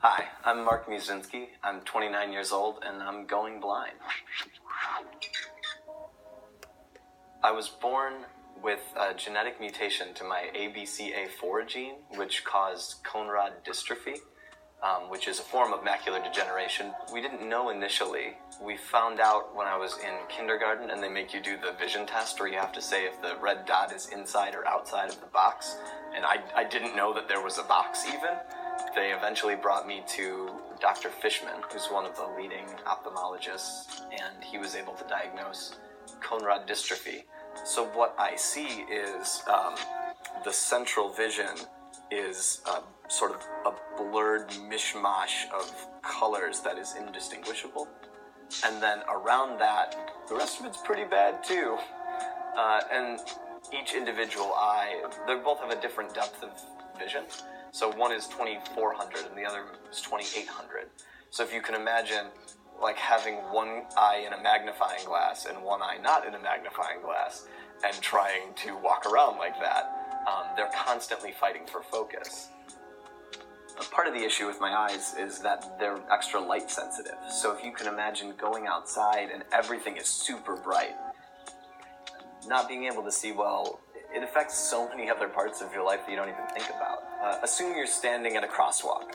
Hi, I'm Mark Muszynski. I'm 29 years old and I'm going blind. I was born with a genetic mutation to my ABCA4 gene, which caused cone rod dystrophy, which is a form of macular degeneration. We didn't know initially. We found out when I was in kindergarten, and they make you do the vision test where you have to say if the red dot is inside or outside of the box. And I didn't know that there was a box even. They eventually brought me to Dr. Fishman, who's one of the leading ophthalmologists, and he was able to diagnose cone rod dystrophy. So what I see is the central vision is sort of a blurred mishmash of colors that is indistinguishable. And then around that, the rest of it's pretty bad too. And each individual eye, they both have a different depth of vision. So one is 2400 and the other is 2800. So if you can imagine like having one eye in a magnifying glass and one eye not in a magnifying glass and trying to walk around like that, they're constantly fighting for focus. Part of the issue with my eyes is that they're extra light sensitive. So if you can imagine going outside and everything is super bright, not being able to see well, it affects so many other parts of your life that you don't even think about. Assume you're standing at a crosswalk,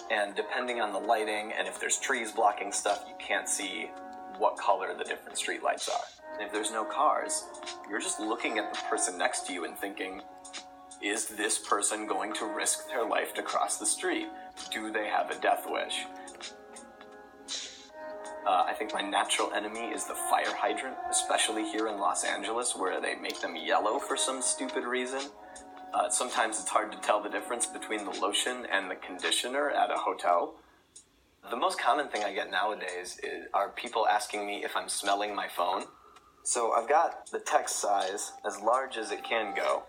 and depending on the lighting and if there's trees blocking stuff, you can't see what color the different street lights are. And if there's no cars, you're just looking at the person next to you and thinking, is this person going to risk their life to cross the street? Do they have a death wish? I think my natural enemy is the fire hydrant, especially here in Los Angeles, where they make them yellow for some stupid reason. Sometimes it's hard to tell the difference between the lotion and the conditioner at a hotel. The most common thing I get nowadays are people asking me if I'm smelling my phone. So I've got the text size as large as it can go.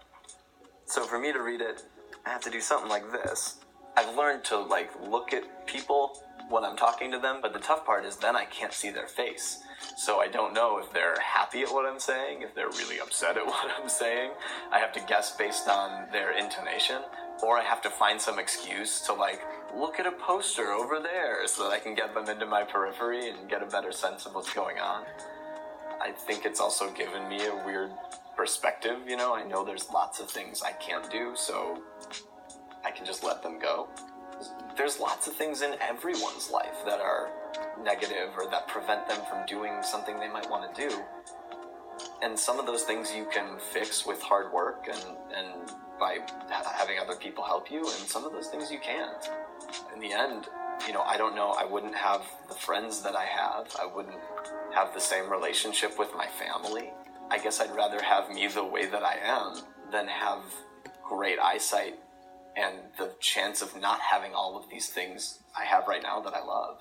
So for me to read it, I have to do something like this. I've learned to look at people when I'm talking to them, but the tough part is then I can't see their face. So I don't know if they're happy at what I'm saying, if they're really upset at what I'm saying. I have to guess based on their intonation, or I have to find some excuse to look at a poster over there so that I can get them into my periphery and get a better sense of what's going on. I think it's also given me a weird perspective, I know there's lots of things I can't do, so I can just let them go. There's lots of things in everyone's life that are negative or that prevent them from doing something they might want to do. And some of those things you can fix with hard work and by having other people help you, and some of those things you can't. In the end, I don't know, I wouldn't have the friends that I have. I wouldn't have the same relationship with my family. I guess I'd rather have me the way that I am than have great eyesight and the chance of not having all of these things I have right now that I love.